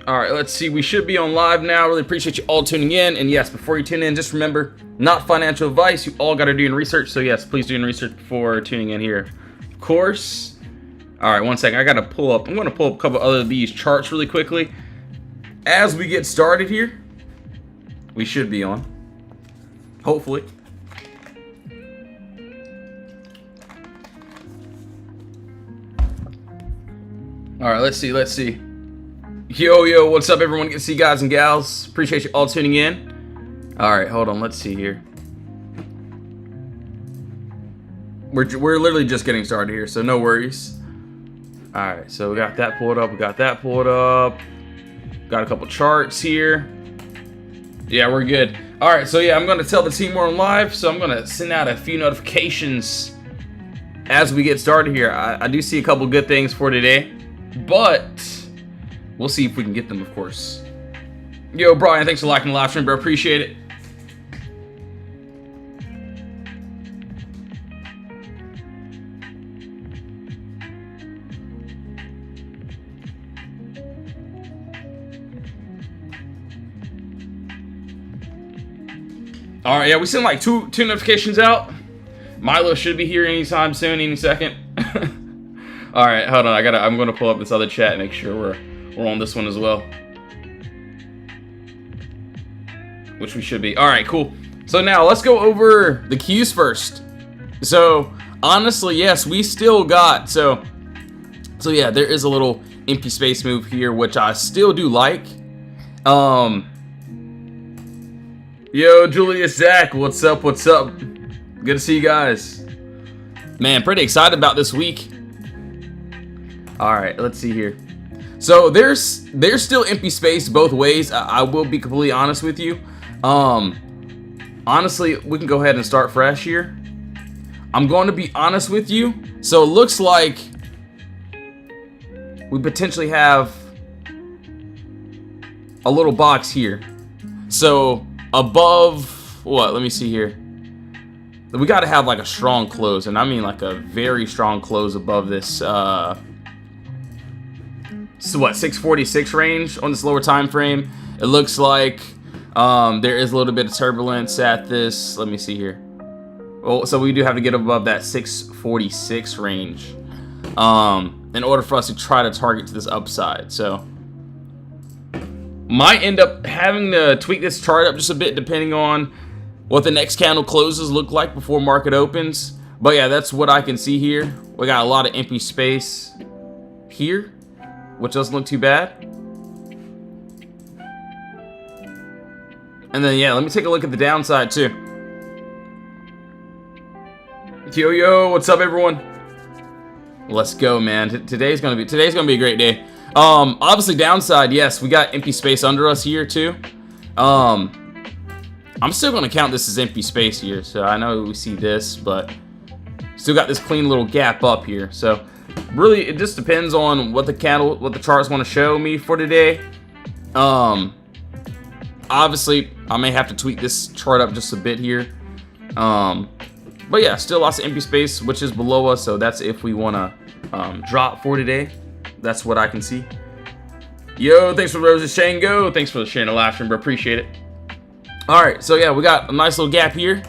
All right, let's see. We should be on live now. Really appreciate you all tuning in. And yes, before you tune in, just remember, not financial advice. You all got to do your research. So yes, please do your research before tuning in here. Of course. All right, one second. I got to pull up. I'm going to pull up a couple other of these charts really quickly. As we get started here, we should be on. Hopefully. All right, let's see. Yo, what's up, everyone? Good to see you guys and gals. Appreciate you all tuning in. All right, hold on. Let's see here. We're literally just getting started here, so no worries. All right, so we got that pulled up. Got a couple charts here. Yeah, we're good. All right, so yeah, I'm going to tell the team we're on live, so I'm going to send out a few notifications as we get started here. I do see a couple good things for today, but we'll see if we can get them, of course. Yo, Brian, thanks for liking the live stream, bro. Appreciate it. All right, yeah, we sent like two notifications out. Milo should be here anytime soon, any second. All right, hold on. I'm gonna pull up this other chat and make sure we're on this one as well, which we should be. All right, cool. So now let's go over the cues first. So honestly, yes, we still got so yeah, there is a little empty space move here, which I still do like. Yo, Julius Zach, what's up? Good to see you guys. Man, pretty excited about this week. All right, let's see here. So there's still empty space both ways. I will be completely honest with you. Honestly, we can go ahead and start fresh here. I'm going to be honest with you. So it looks like we potentially have a little box here. So above what? Let me see here. We got to have like a strong close, and I mean like a very strong close above this. So what? 646 range on this lower time frame. It looks like there is a little bit of turbulence at this. Let me see here. Well, so we do have to get above that 646 range in order for us to try to target to this upside. So might end up having to tweak this chart up just a bit depending on what the next candle closes look like before market opens. But yeah, that's what I can see here. We got a lot of empty space here, which doesn't look too bad. And then yeah, let me take a look at the downside too. Yo, what's up, everyone? Let's go, man. Today's gonna be a great day. Obviously downside, yes, we got empty space under us here too. I'm still gonna count this as empty space here. So I know we see this, but still got this clean little gap up here. So really, it just depends on what the charts want to show me for today. Obviously, I may have to tweak this chart up just a bit here. But yeah, still lots of empty space, which is below us. So that's if we want to drop for today. That's what I can see. Yo, thanks for Rose's Shango. Thanks for sharing the live stream, bro. Appreciate it. All right, so yeah, we got a nice little gap here.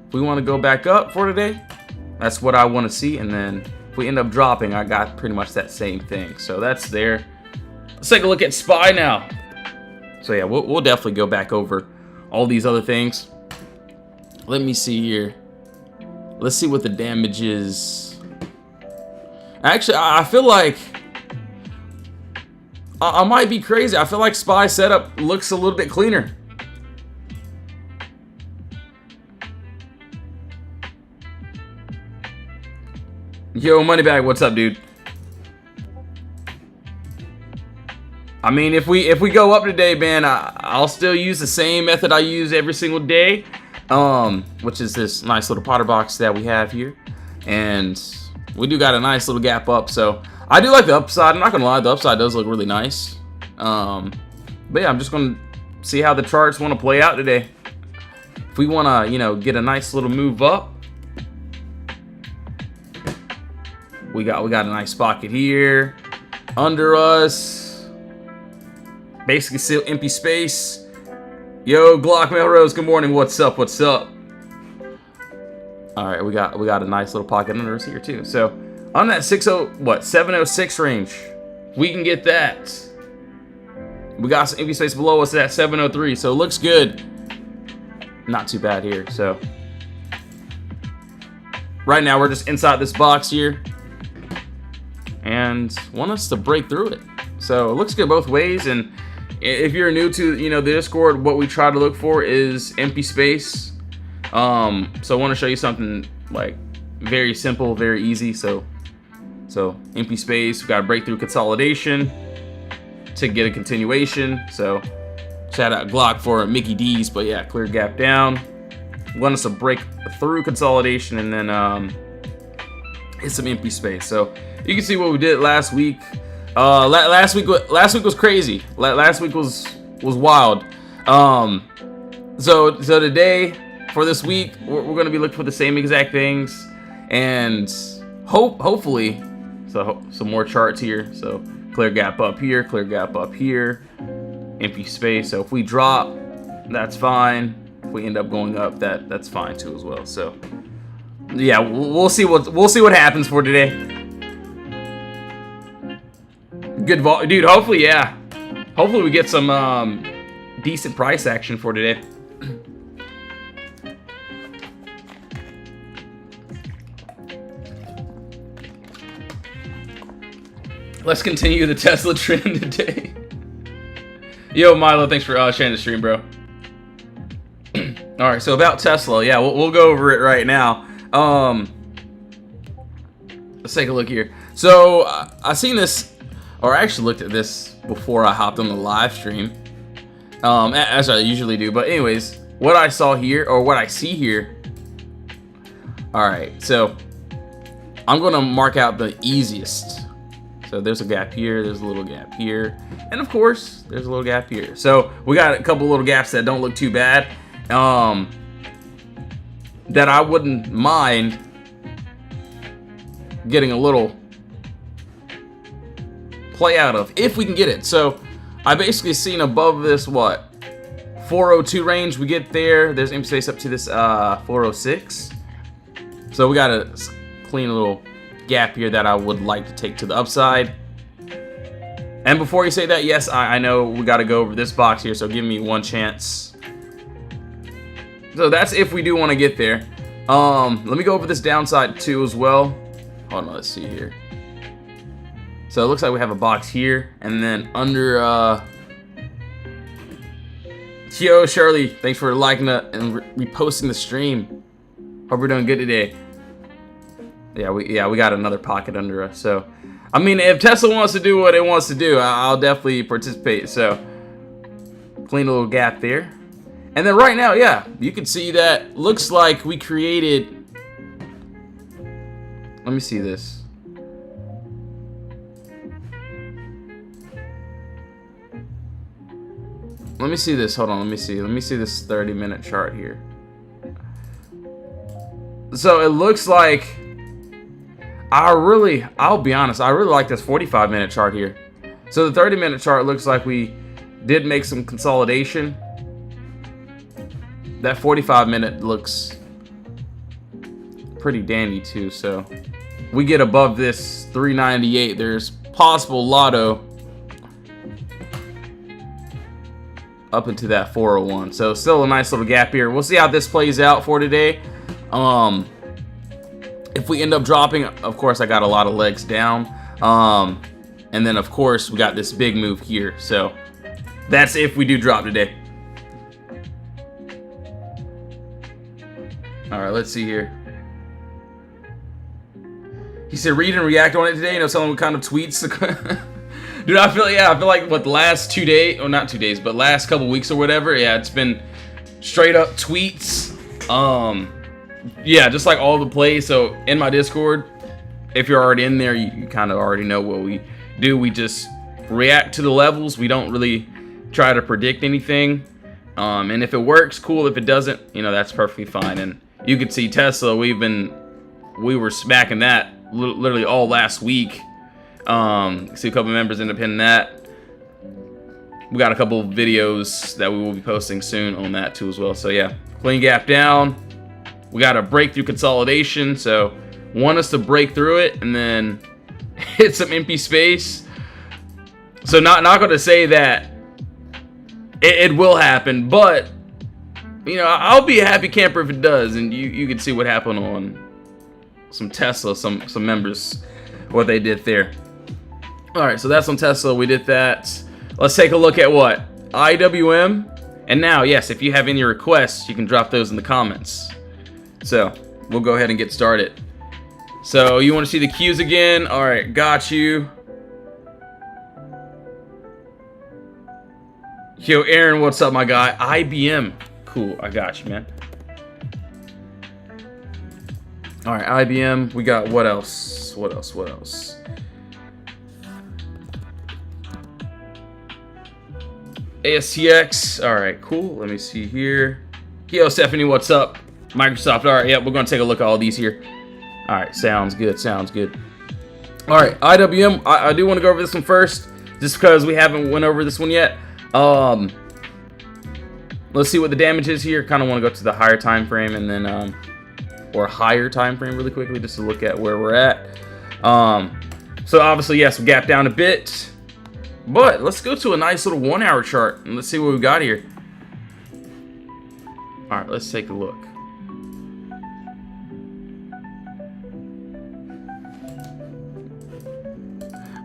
If we want to go back up for today, that's what I want to see. And then if we end up dropping, I got pretty much that same thing. So that's there. Let's take a look at SPY now. So yeah, we'll definitely go back over all these other things. Let me see here. Let's see what the damage is. Actually, I feel like I might be crazy. I feel like SPY setup looks a little bit cleaner. Yo, Moneybag, what's up, dude? I mean, if we go up today, man, I'll still use the same method I use every single day, which is this nice little POTTERBOX that we have here, and we do got a nice little gap up. So I do like the upside. I'm not gonna lie, the upside does look really nice. But yeah, I'm just gonna see how the charts want to play out today. If we want to, get a nice little move up, we got a nice pocket here under us. basically still empty space. Yo, Glock Melrose, good morning. What's up? What's up? All right, we got a nice little pocket under us here too. So on that 706 range, we can get that. We got some empty space below us at 703, so it looks good. Not too bad here. So right now we're just inside this box here, and want us to break through it. So it looks good both ways. And if you're new to the Discord, what we try to look for is empty space. So I want to show you something like very simple, very easy. So empty space, we got a breakthrough consolidation to get a continuation. So shout out Glock for Mickey D's, but yeah, clear gap down. Want us to break through consolidation and then hit some empty space. So you can see what we did last week. Last week was crazy. Last week was wild. So today, for this week, we're gonna be looking for the same exact things, and hopefully, some more charts here. So clear gap up here, clear gap up here, empty space. So if we drop, that's fine. If we end up going up, that's fine too as well. So yeah, we'll see what happens for today. Good vol, dude. Hopefully, yeah. Hopefully we get some decent price action for today. Let's continue the Tesla trend today. Yo, Milo, thanks for sharing the stream, bro. All right, so about Tesla, yeah, we'll go over it right now. Let's take a look here. So I seen this. Or I actually looked at this before I hopped on the live stream, as I usually do. But anyways, what I saw here, or what I see here. All right, so I'm gonna mark out the easiest. So there's a gap here, there's a little gap here, and of course, there's a little gap here. So we got a couple little gaps that don't look too bad, that I wouldn't mind getting a little play out of if we can get it. So I basically seen above this 402 range. We get there's empty space up to this 406. So we got a clean little gap here that I would like to take to the upside. And before you say that, yes, I know we got to go over this box here, so give me one chance. So that's if we do want to get there. Let me go over this downside too as well. Hold on, let's see here. So it looks like we have a box here, and then under Yo, Shirley, thanks for liking and reposting the stream. Hope we're doing good today. Yeah, we got another pocket under us. So I mean, if Tesla wants to do what it wants to do, I'll definitely participate. So clean little gap there. And then right now, yeah, you can see that looks like we created, let me see this. Let me see this. Hold on. Let me see this 30-minute chart here. So it looks like I'll be honest, I really like this 45-minute chart here. So the 30-minute chart looks like we did make some consolidation. That 45-minute looks pretty dandy too. So we get above this 398. There's possible lotto up into that 401. So still a nice little gap here. We'll see how this plays out for today. If we end up dropping, of course, I got a lot of legs down. And then, of course, we got this big move here. So that's if we do drop today. All right, let's see here. He said, read and react on it today. Tell him what kind of tweets. Dude, I feel like what the last 2 days, or not 2 days, but last couple weeks or whatever, yeah, it's been straight up tweets. Yeah, just like all the plays. So in my Discord, if you're already in there, you kind of already know what we do. We just react to the levels. We don't really try to predict anything. And if it works, cool. If it doesn't, that's perfectly fine. And you could see Tesla, we were smacking that literally all last week. See a couple members end up hitting that. we got a couple of videos that we will be posting soon on that too as well. So yeah, clean gap down. We got a breakthrough consolidation, so want us to break through it and then hit some empty space. So not going to say that it will happen, but you know, I'll be a happy camper if it does. And you can see what happened on some Tesla, some members, what they did there. All right, so that's on Tesla. We did that. Let's take a look at what IWM. And now, yes, if you have any requests, you can drop those in the comments. So we'll go ahead and get started. So you want to see the cues again? All right, got you. Yo, Aaron, what's up, my guy? IBM. Cool, I got you, man. All right, IBM. We got what else? What else? What else? ASTX. All right, cool. Let me see here. Yo, Stephanie, what's up? Microsoft. All right, yeah, we're gonna take a look at all these here. All right, sounds good. Sounds good. All right, IWM. I do want to go over this one first, just because we haven't went over this one yet. Let's see what the damage is here. Kind of want to go to the higher time frame and then or higher time frame really quickly, just to look at where we're at. So obviously, yes, we gapped down a bit, but let's go to a nice little 1 hour chart and let's see what we got here. All right, let's take a look.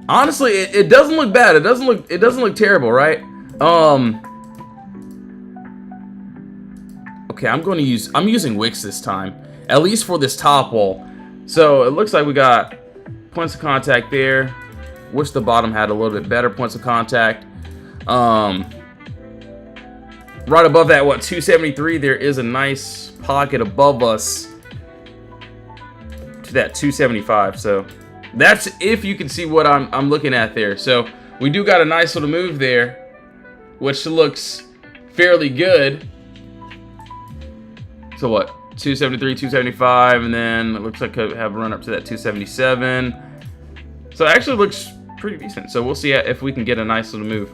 Honestly, it doesn't look bad. It doesn't look terrible, right? Okay, I'm using Wix this time, at least for this top wall. So it looks like we got points of contact there. Wish the bottom had a little bit better points of contact. Right above that, what, 273, there is a nice pocket above us to that 275. So that's if you can see what I'm looking at there. So we do got a nice little move there, which looks fairly good. So what, 273, 275, and then it looks like I have a run up to that 277. So it actually looks pretty decent. So we'll see if we can get a nice little move.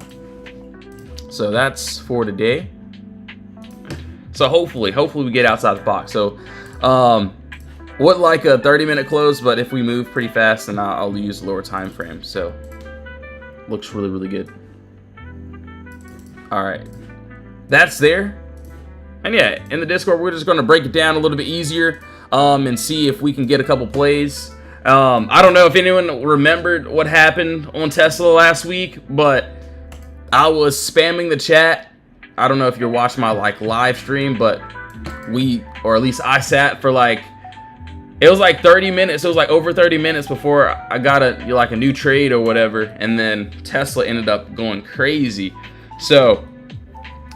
So that's for today. So hopefully we get outside the box. So would like a 30-minute close, but if we move pretty fast, then I'll use lower time frame. So looks really good. All right, that's there. And yeah, in the Discord, we're just going to break it down a little bit easier and see if we can get a couple plays. I don't know if anyone remembered what happened on Tesla last week, but I was spamming the chat. I don't know if you're watching my live stream, but or at least I sat for it was like 30 minutes. It was like over 30 minutes before I got a new trade or whatever, and then Tesla ended up going crazy. So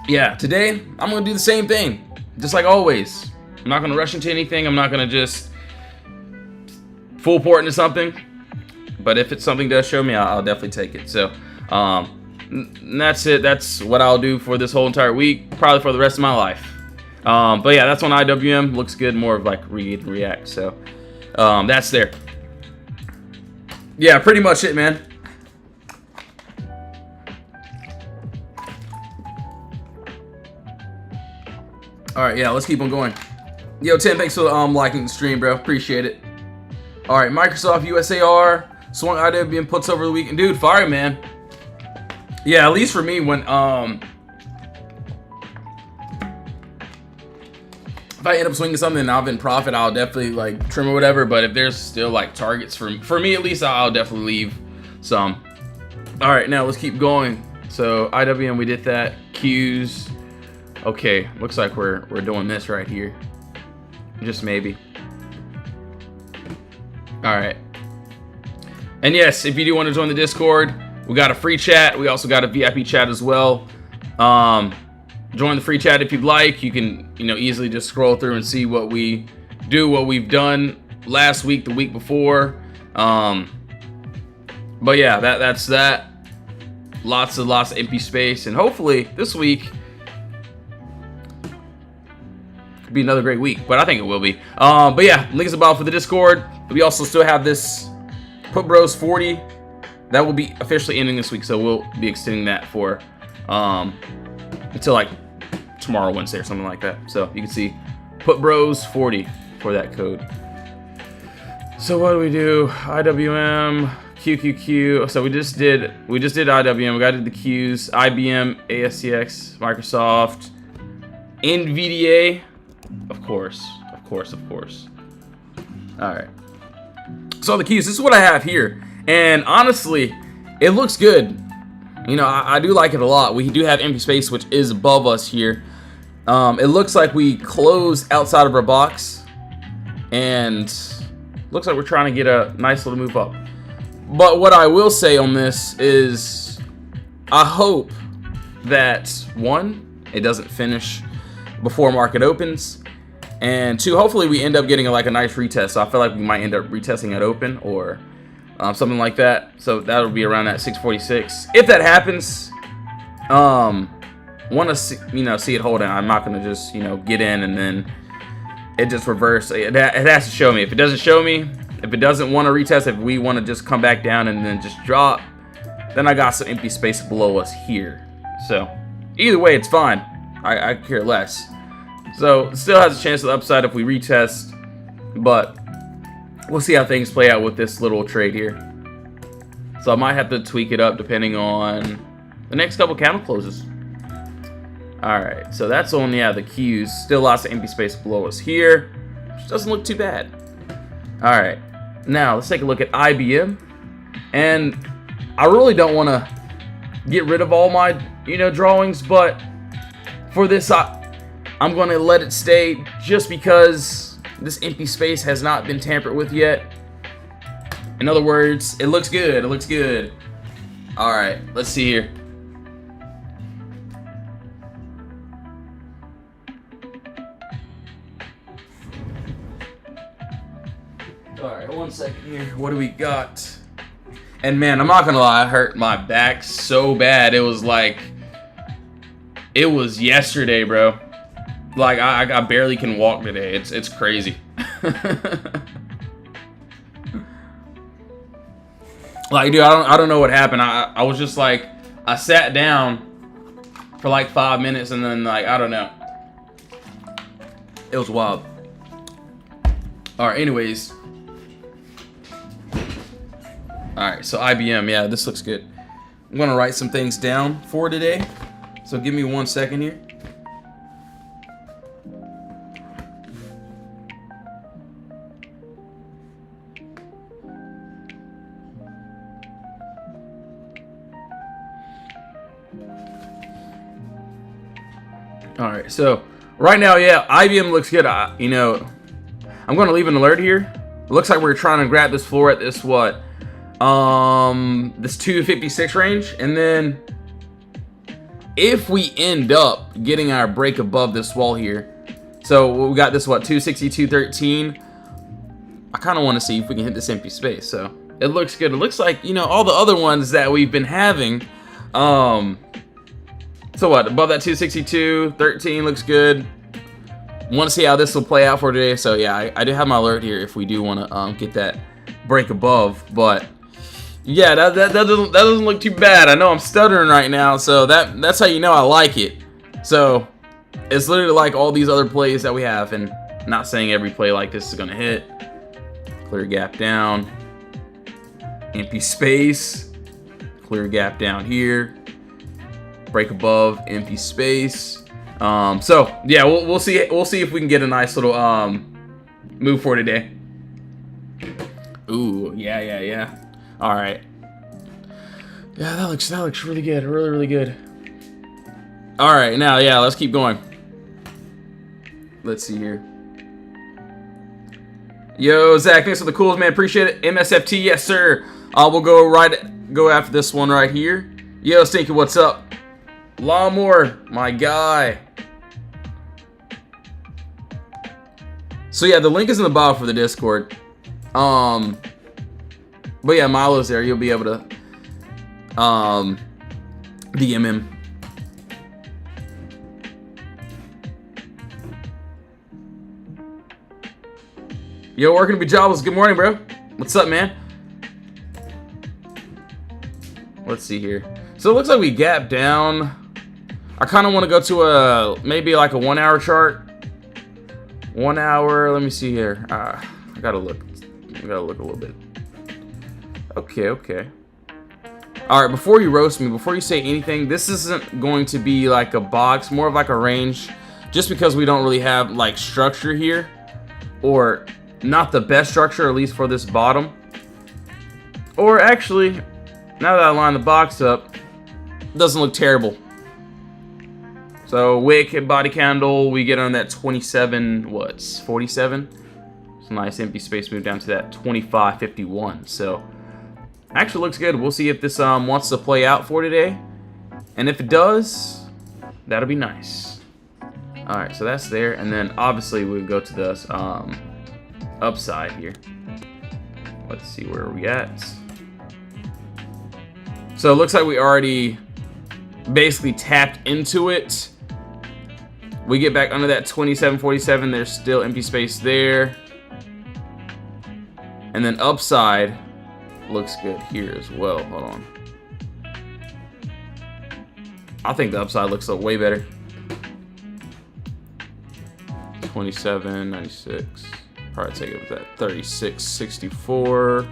yeah, today I'm gonna do the same thing, just like always. I'm not gonna rush into anything. I'm not gonna just full port into something. But if something does show me, I'll definitely take it. So that's it. That's what I'll do for this whole entire week, probably for the rest of my life. But yeah, that's on IWM. Looks good, more of like read and react. So that's there. Yeah, pretty much it, man. All right, yeah, let's keep on going. Yo, Tim, thanks for liking the stream, bro. Appreciate it. All right, Microsoft USAR swung IWM puts over the weekend, dude. Fire, man. Yeah, at least for me, when if I end up swinging something and I'm in profit, I'll definitely trim or whatever. But if there's still targets for me at least, I'll definitely leave some. All right, now let's keep going. So IWM, we did that. Qs. Okay, looks like we're doing this right here. Just maybe. All right. And yes, if you do want to join the Discord, we got a free chat. We also got a VIP chat as well. Join the free chat if you'd like. You can, easily just scroll through and see what we do, what we've done last week, the week before. But yeah, that's that. Lots of empty space, and hopefully this week could be another great week. But I think it will be. But yeah, links above for the Discord. We also still have this Put Bros 40 that will be officially ending this week, so we'll be extending that for until like tomorrow, Wednesday, or something like that. So you can see POTTERBOX40 for that code. So what do we do? IWM, QQQ. So we just did IWM. We got to do the Qs. IBM, ASCX, Microsoft, NVDA, of course. All right. So the Qs. This is what I have here, and honestly, it looks good. You know, I do like it a lot. We do have empty space, which is above us here. It looks like we closed outside of our box, and looks like we're trying to get a nice little move up. But what I will say on this is I hope that, one, it doesn't finish before market opens, and two, hopefully we end up getting like a nice retest. So I feel like we might end up retesting at open or something like that. So that'll be around that 646. If that happens, want to see it holding. I'm not going to just get in and then it just reverse. It has to show me. If it doesn't show me, if it doesn't want to retest, if we want to just come back down and then just drop, then I got some empty space below us here. So either way, it's fine. I care less. So it still has a chance of the upside if we retest, but we'll see how things play out with this little trade here. So I might have to tweak it up depending on the next couple candle closes. Alright, so that's on the Qs. Still lots of empty space below us here, which doesn't look too bad. Alright, now let's take a look at IBM. And I really don't want to get rid of all my drawings, but for this I'm going to let it stay just because this empty space has not been tampered with yet. In other words, it looks good. It looks good. Alright, let's see here. Alright, 1 second here. What do we got? And man, I'm not gonna lie, I hurt my back so bad. It was like, it was yesterday, bro. Like I barely can walk today. It's crazy. Like, dude, I don't know what happened. I was just like, I sat down for like 5 minutes and then like, I don't know. It was wild. All right, anyways. All right, so IBM, yeah, this looks good. I'm gonna write some things down for today. So give me 1 second here. All right, so right now, yeah, IBM looks good. I'm going to leave an alert here. It looks like we're trying to grab this floor at this what? This 256 range, and then if we end up getting our break above this wall here, so we got this what, 262.13. I kind of want to see if we can hit this empty space. So it looks good. It looks like all the other ones that we've been having. So what, above that 262.13 looks good. Want to see how this will play out for today. So yeah, I do have my alert here if we do want to get that break above. But yeah, that doesn't look too bad. I know I'm stuttering right now, so that's how I like it. So it's literally like all these other plays that we have, and not saying every play like this is gonna hit. Clear gap down, empty space, clear gap down here. Break above, empty space. So yeah, we'll see if we can get a nice little move for today. Ooh, yeah. All right. Yeah, that looks really good, really good. All right, now yeah, let's keep going. Let's see here. Yo, Zach, thanks for the cools, man. Appreciate it. MSFT, yes sir. We'll go after this one right here. Yo, Stinky, what's up? Lawnmower, my guy. So yeah, the link is in the bio for the Discord. But yeah, Milo's there. You'll be able to DM him. Yo, working to be jobless. Good morning, bro. What's up, man? Let's see here. So it looks like we gapped down I kind of want to go to a maybe like a 1 hour chart. 1 hour. Let me see here. I gotta look. I gotta look a little bit. Okay, okay. All right. Before you roast me, before you say anything, this isn't going to be like a box, more of like a range, just because we don't really have like structure here, or not the best structure, at least for this bottom. Or actually, now that I line the box up, it doesn't look terrible. So wick, body candle, we get on that 27, what's 47? It's a nice empty space move down to that 25.51. So actually looks good. We'll see if this wants to play out for today. And if it does, that'll be nice. Alright, so that's there. And then obviously we'll go to this upside here. Let's see where we at. So it looks like we already basically tapped into it. We get back under that 27.47. There's still empty space there. And then upside looks good here as well. Hold on. I think the upside looks way better. 27.96. Probably take it with that 36.64.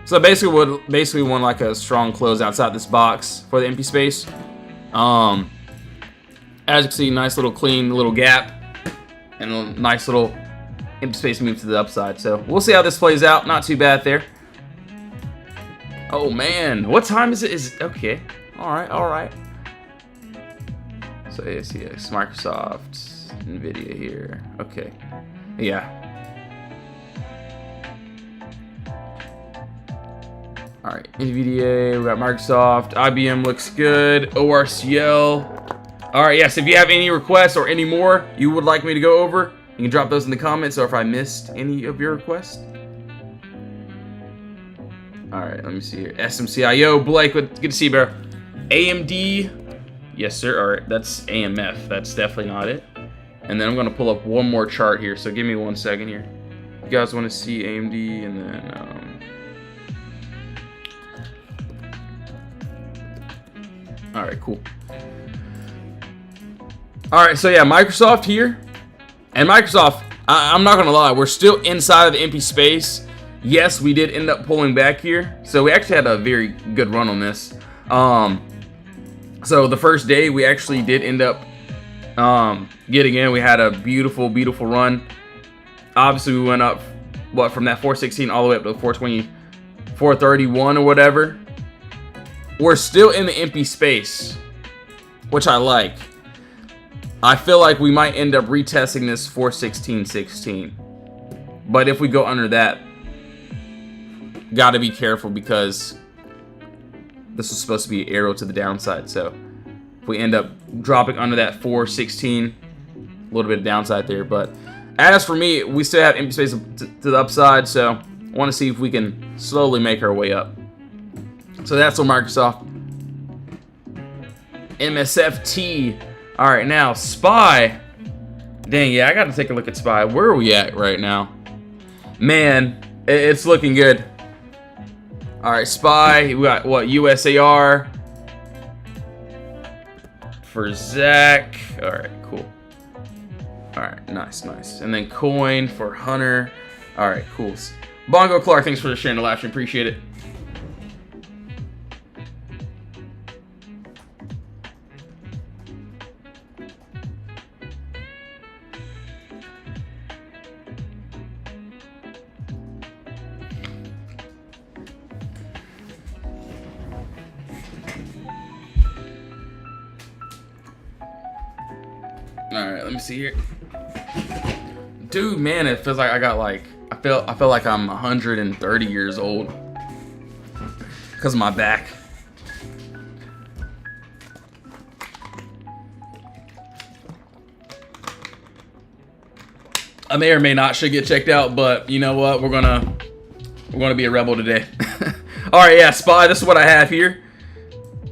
So basically want like a strong close outside this box for the empty space. As you can see, nice little clean little gap and a nice little empty space move to the upside. So we'll see how this plays out. Not too bad there. Oh man, what time is it? Is okay. All right, all right. So ASCX, Microsoft, Nvidia here. Okay, yeah. All right, NVDA, we got Microsoft, IBM looks good, ORCL. All right, yes, if you have any requests or any more you would like me to go over, you can drop those in the comments, or if I missed any of your requests. All right, let me see here. SMCIO, Blake, good to see you, bro. AMD, yes, sir. All right, that's AMF. That's definitely not it. And then I'm going to pull up one more chart here, so give me 1 second here. You guys want to see AMD, and then... All right, cool. All right, so yeah, Microsoft here. And Microsoft, I'm not gonna lie, we're still inside of the empty space. Yes, we did end up pulling back here. So we actually had a very good run on this. So the first day we actually did end up getting in. We had a beautiful, beautiful run. Obviously we went up, what, from that 416 all the way up to 420, 431 or whatever. We're still in the empty space, which I like. I feel like we might end up retesting this 416.16. But if we go under that, gotta be careful, because this was supposed to be an arrow to the downside. So if we end up dropping under that 416, a little bit of downside there. But as for me, we still have empty space to the upside. So I want to see if we can slowly make our way up. So that's on Microsoft. MSFT. All right, now SPY. Dang, yeah, I got to take a look at SPY. Where are we at right now? Man, it's looking good. All right, SPY. We got what? USAR for Zach. All right, cool. All right, nice, nice. And then coin for Hunter. All right, cool. Bongo Clark, thanks for sharing the live stream. Appreciate it. All right, let me see here. Dude, man, it feels like I got like, I feel like I'm 130 years old because of my back. I may or may not should get checked out, but you know what? We're gonna be a rebel today. All right, yeah, SPY. This is what I have here.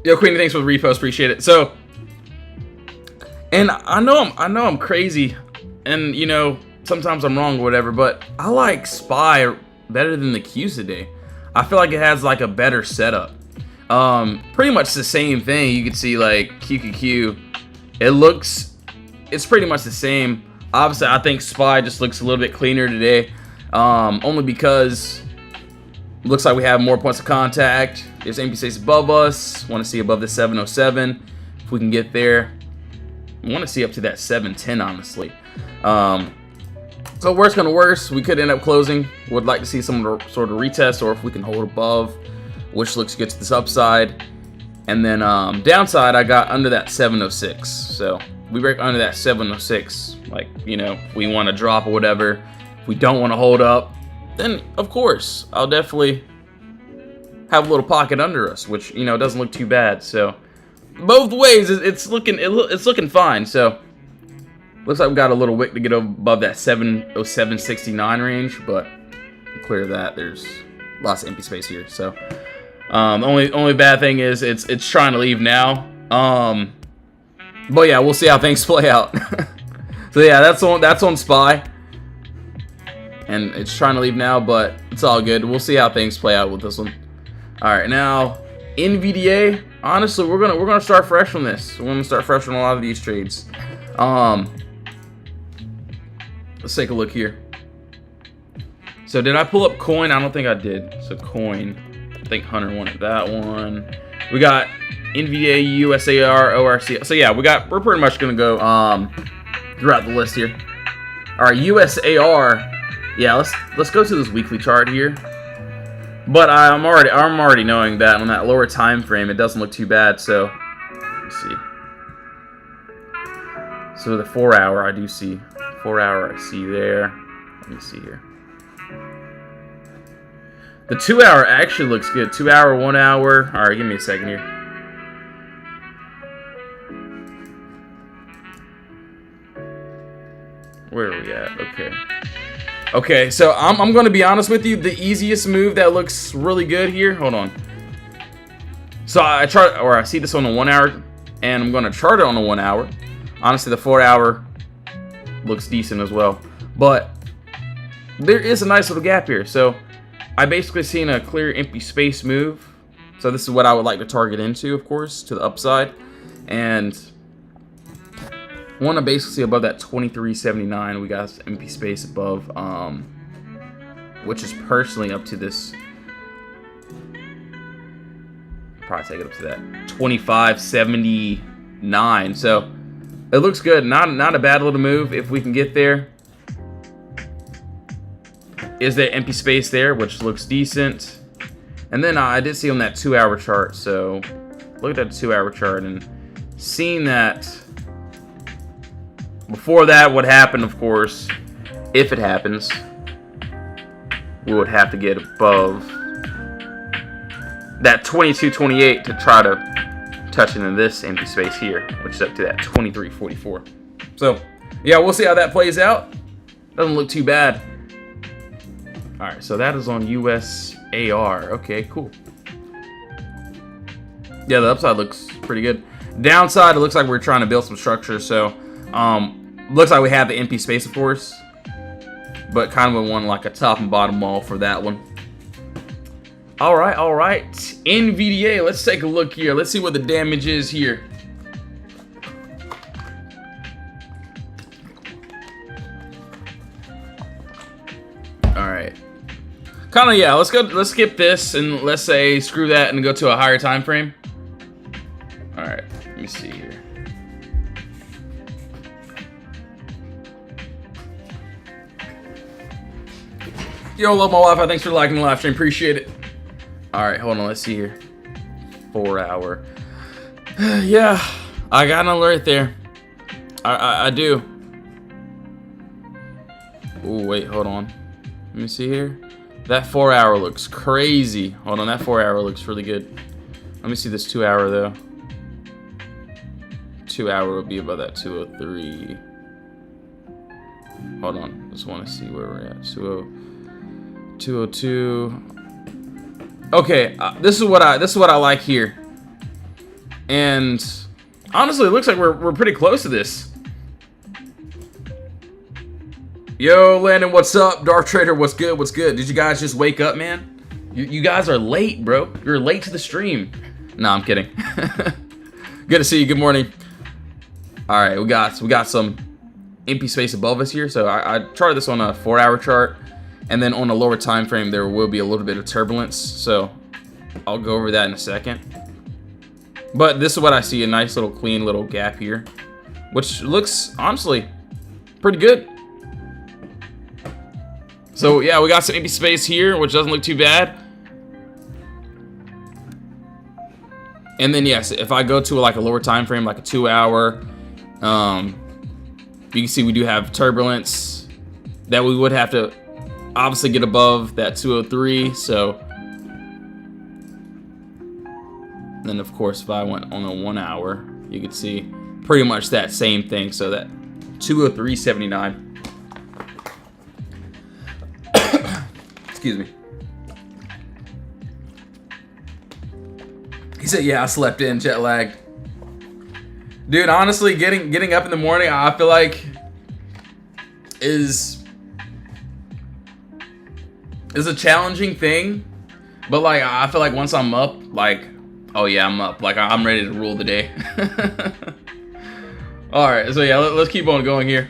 Yo, Queenie, thanks for the repost. Appreciate it. So, and I know I'm crazy, and you know sometimes I'm wrong or whatever, but I like SPY better than the Q today. I feel like it has like a better setup. Pretty much the same thing. You can see like QQQ. It's pretty much the same. Obviously, I think SPY just looks a little bit cleaner today. Only because it looks like we have more points of contact. There's MP space above us. Want to see above the 707 if we can get there. I want to see up to that 710, honestly. So worst gonna worst, we could end up closing. Would like to see some sort of retest, or if we can hold above, which looks good to this upside. And then downside, I got under that 706. So we break under that 706, like, you know, we want to drop or whatever. If we don't want to hold up, then of course I'll definitely have a little pocket under us, which, you know, doesn't look too bad. So both ways, it's looking fine. So looks like we got a little wick to get above that 707.69 range, but clear that. There's lots of empty space here. So only bad thing is it's trying to leave now. But yeah, we'll see how things play out. So yeah, that's on SPY, and it's trying to leave now, but it's all good. We'll see how things play out with this one. All right, now NVDA. Honestly, we're gonna start fresh on this. We're gonna start fresh on a lot of these trades. Let's take a look here. So did I pull up coin? I don't think I did. So coin, I think Hunter wanted that one. We got NVDA, USAR, ORC. So yeah, we're pretty much gonna go throughout the list here. All right, USAR. Yeah, let's go to this weekly chart here. But I'm already knowing that on that lower time frame, it doesn't look too bad. So let's see. So the 4 hour, I do see 4 hour. I see there. Let me see here. The 2 hour actually looks good. 2 hour, 1 hour. All right, give me a second here. Where are we at? Okay. Okay, so I'm going to be honest with you. The easiest move that looks really good here. Hold on. So I see this on the 1 hour, and I'm going to chart it on the 1 hour. Honestly, the 4 hour looks decent as well, but there is a nice little gap here. So I basically seen a clear empty space move. So this is what I would like to target into, of course, to the upside, and want to basically see above that 23.79. We got empty space above, which is personally up to this. Probably take it up to that 25.79. So it looks good. Not a bad little move if we can get there. Is there empty space there, which looks decent. And then I did see on that 2 hour chart. So look at that 2 hour chart and seeing that. Before that, what happened, of course, if it happens, we would have to get above that 22.28 to try to touch into this empty space here, which is up to that 23.44. So, yeah, we'll see how that plays out. Doesn't look too bad. All right, so that is on USAR. Okay, cool. Yeah, the upside looks pretty good. Downside, it looks like we're trying to build some structure, so looks like we have the empty space, of course, but kind of want like a top and bottom wall for that one. All right. NVDA, let's take a look here. Let's see what the damage is here. All right. Kind of, yeah, let's skip this and let's say screw that and go to a higher time frame. All right, let me see here. Yo, love my Wi-Fi. Thanks for liking the live stream. Appreciate it. All right, hold on. Let's see here. 4 hour. Yeah, I got an alert there. I do. Oh, wait, hold on. Let me see here. That 4 hour looks crazy. Hold on, that 4 hour looks really good. Let me see this 2 hour though. 2 hour would be about that 203. Hold on, just want to see where we're at. 202. Okay, this is what I like here. And honestly, it looks like we're pretty close to this. Yo, Landon, what's up? Dark Trader, what's good? What's good? Did you guys just wake up, man? You guys are late, bro. You're late to the stream. No, I'm kidding. Good to see you. Good morning. All right, we got some empty space above us here. So I charted this on a 4-hour chart, and then on a lower time frame there will be a little bit of turbulence. So I'll go over that in a second. But this is what I see, a nice little clean little gap here, which looks honestly pretty good. So yeah, we got some empty space here, which doesn't look too bad. And then yes, if I go to like a lower time frame, like a 2-hour, you can see we do have turbulence that we would have to obviously get above that 203. So then of course, if I went on a 1-hour, you could see pretty much that same thing. So that 203.79. Excuse me. He said, yeah, I slept in, jet lagged. Dude, honestly, getting up in the morning, I feel like is a challenging thing. But like, I feel like once I'm up, like, oh yeah, I'm up. Like, I'm ready to rule the day. All right, so yeah, let's keep on going here.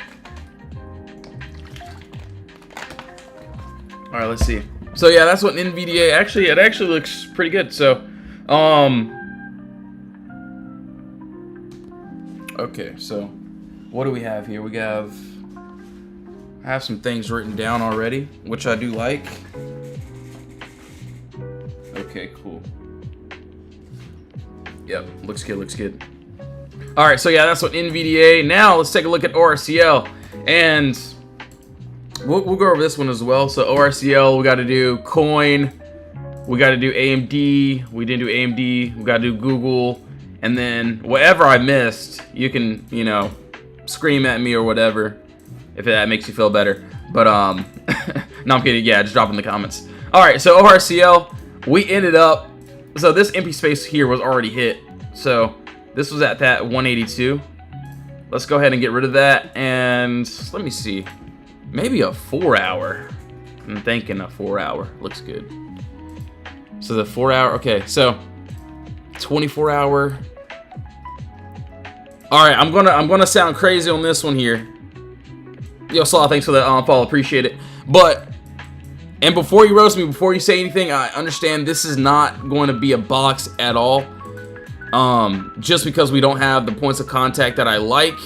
All right, let's see. So yeah, that's what NVDA actually, it actually looks pretty good. So, okay, so what do we have here? I have some things written down already, which I do like. Okay, cool. Yep, looks good, looks good. All right, so yeah, that's what NVDA. Now let's take a look at ORCL, and we'll go over this one as well. So ORCL, we got to do coin, we got to do AMD, we didn't do AMD, we got to do Google, and then whatever I missed, you can, you know, scream at me or whatever if that makes you feel better. But no, I'm kidding. Yeah, just drop in the comments. All right, so ORCL, we ended up, so this empty space here was already hit. So this was at that 182. Let's go ahead and get rid of that, and let me see. Maybe a 4-hour. I'm thinking a 4-hour looks good. So the 4-hour, okay, so 24-hour. All right, I'm gonna sound crazy on this one here. Yo, Slaw, thanks for that follow, appreciate it. But, and before you roast me, before you say anything, I understand this is not going to be a box at all. Just because we don't have the points of contact that I like.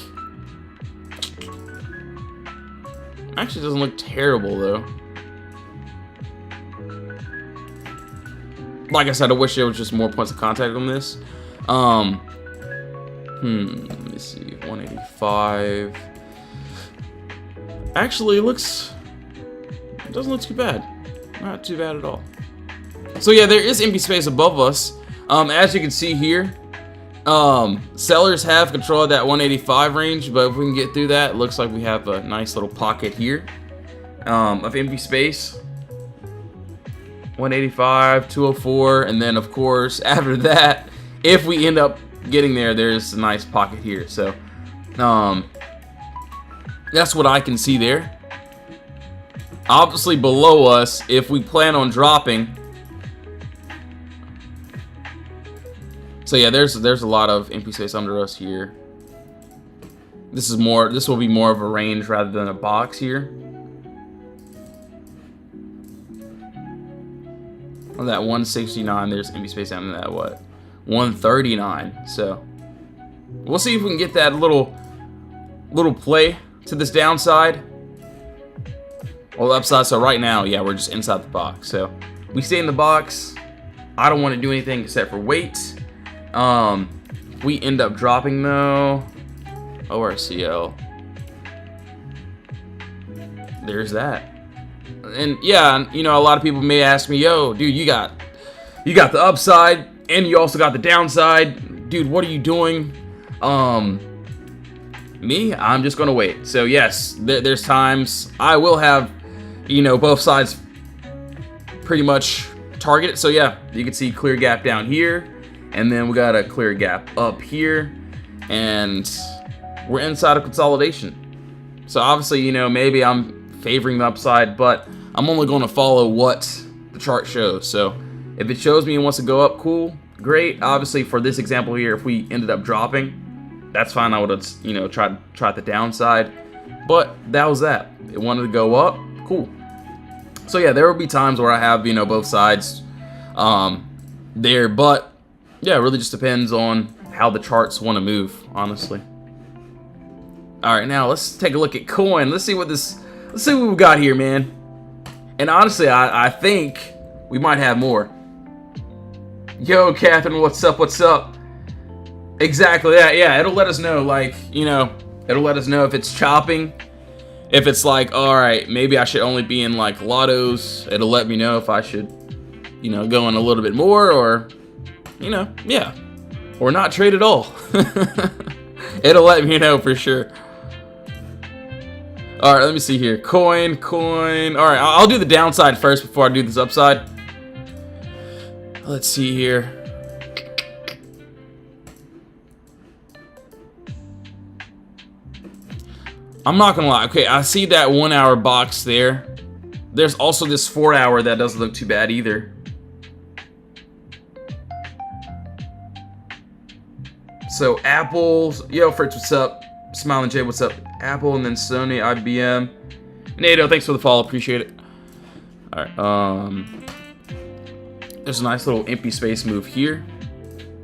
Actually, doesn't look terrible though. Like I said, I wish there was just more points of contact on this. Let me see, 185. Actually, it doesn't look too bad. Not too bad at all. So yeah, there is empty space above us. As you can see here, sellers have control of that 185 range, but if we can get through that, it looks like we have a nice little pocket here of empty space. 185, 204, and then of course after that, if we end up getting there, there's a nice pocket here. So that's what I can see there. Obviously below us, if we plan on dropping, so yeah, there's a lot of empty space under us here. This will be more of a range rather than a box here. On that 169, there's empty space down to that, what, 139. So we'll see if we can get that little play to this downside or the upside. So right now, yeah, we're just inside the box. So we stay in the box. I don't want to do anything except for wait. We end up dropping though. ORCL. There's that. And yeah, you know, a lot of people may ask me, yo, dude, you got the upside and you also got the downside. Dude, what are you doing? Me, I'm just gonna wait. So yes, there's times I will have, you know, both sides pretty much targeted. So yeah, you can see clear gap down here, and then we got a clear gap up here, and we're inside of consolidation. So obviously, you know, maybe I'm favoring the upside, but I'm only going to follow what the chart shows. So if it shows me it wants to go up, cool. great. Obviously, for this example here, if we ended up dropping, that's fine. I would have, you know, tried the downside. But that was that. It wanted to go up. Cool. So yeah, there will be times where I have, you know, both sides there. But yeah, it really just depends on how the charts want to move, honestly. All right, now let's take a look at coin. Let's see what we've got here, man. And honestly, I think we might have more. Yo, Catherine, what's up? What's up? Exactly. Yeah. It'll let us know, like, you know, it'll let us know if it's chopping. If it's like, all right, maybe I should only be in like lottos. It'll let me know if I should, you know, go in a little bit more, or, you know, yeah, or not trade at all. It'll let me know for sure. All right, let me see here. Coin. All right, I'll do the downside first before I do this upside. Let's see here. I'm not gonna lie. Okay, I see that 1 hour box there. There's also this 4 hour that doesn't look too bad either. So Apple's, yo, Fritz, what's up? Smiling J, what's up? Apple, and then Sony, IBM. NATO, thanks for the follow, appreciate it. All right, there's a nice little empty space move here.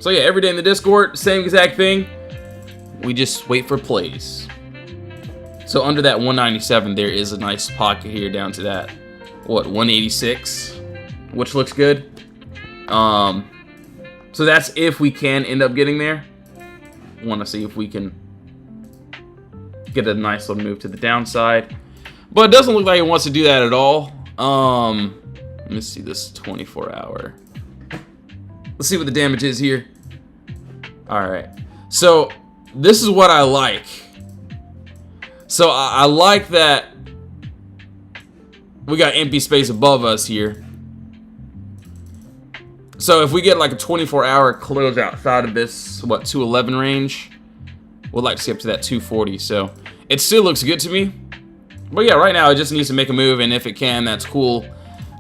So yeah, every day in the Discord, same exact thing. We just wait for plays. So under that 197, there is a nice pocket here down to that, what, 186, which looks good. So that's if we can end up getting there. Want to see if we can get a nice little move to the downside, but it doesn't look like it wants to do that at all. Let me see this 24 hour. Let's see what the damage is here. All right, so this is what I like. So I like that we got empty space above us here. So if we get like a 24 hour close outside of this, what, 211 range, we'd like to see up to that 240. So it still looks good to me. But yeah, right now it just needs to make a move, and if it can, that's cool.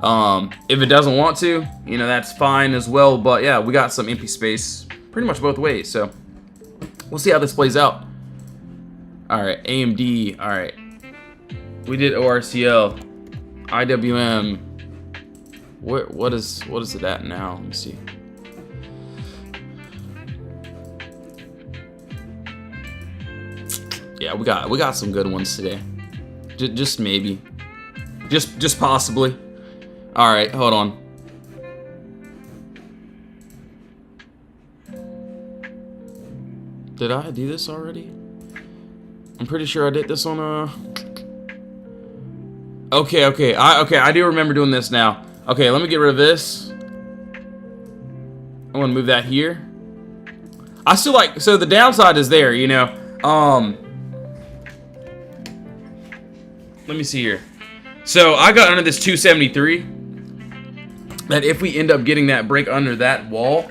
If it doesn't want to, you know, that's fine as well. But yeah, we got some empty space pretty much both ways. So we'll see how this plays out. All right, AMD. All right, we did ORCL, IWM. What is it at now? Let me see. Yeah, we got some good ones today. Just maybe, just possibly. All right, hold on. Did I do this already? I'm pretty sure I did this on a. Okay, I do remember doing this now. Okay, let me get rid of this. I want to move that here. I still like, so the downside is there, you know. Let me see here. So I got under this 273. That if we end up getting that break under that wall,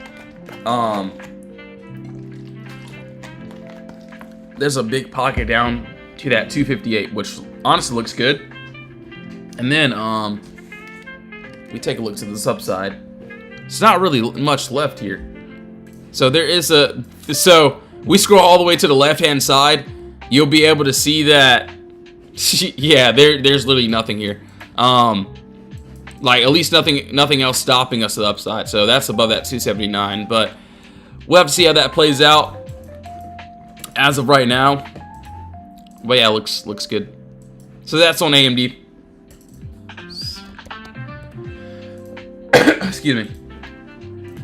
there's a big pocket down to that 258, which honestly looks good. And then we take a look to this upside. It's not really much left here. So there is so we scroll all the way to the left hand side, you'll be able to see that yeah, there's literally nothing here. Like at least nothing else stopping us to the upside. So that's above that 279, but we'll have to see how that plays out as of right now. But yeah, looks good. So that's on AMD. Excuse me.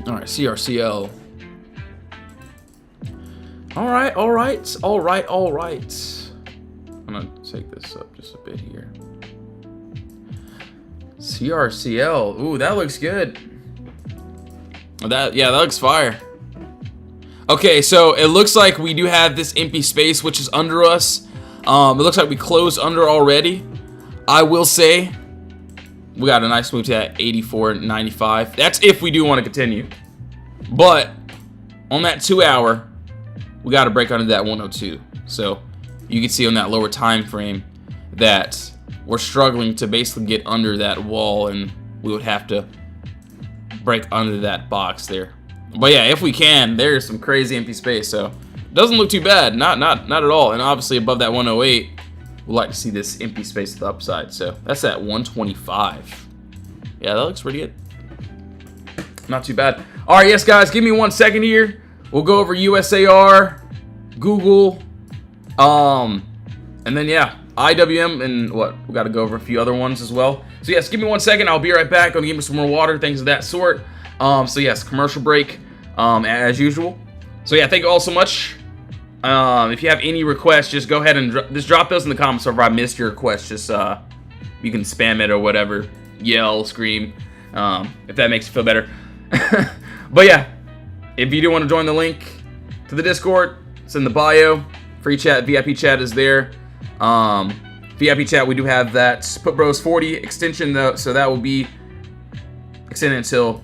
All right, CRCL. All right. I'm gonna take this up just a bit here. CRCL. Ooh, that looks good. That looks fire. Okay, so it looks like we do have this empty space which is under us. It looks like we closed under already. I will say we got a nice move to that 84.95. That's if we do want to continue. But on that 2 hour, we got to break under that 102. So you can see on that lower time frame that we're struggling to basically get under that wall, and we would have to break under that box there. But yeah, if we can, there's some crazy empty space. So doesn't look too bad. Not at all. And obviously above that 108, we'd like to see this empty space to the upside. So that's at 125. Yeah, that looks pretty good. Not too bad. All right, yes, guys, give me 1 second here. We'll go over USAR, Google, and then yeah, IWM, and what? We got to go over a few other ones as well. So yes, give me 1 second. I'll be right back. Gonna give me some more water, things of that sort. So yes, commercial break, as usual. So yeah, thank you all so much. If you have any requests, just go ahead and just drop those in the comments. Or if I missed your request, just you can spam it or whatever, yell, scream, if that makes you feel better. But yeah, if you do want to join the link to the Discord, it's in the bio. Free chat, VIP chat is there. VIP chat, we do have that Put Bros 40 extension though, so that will be extended until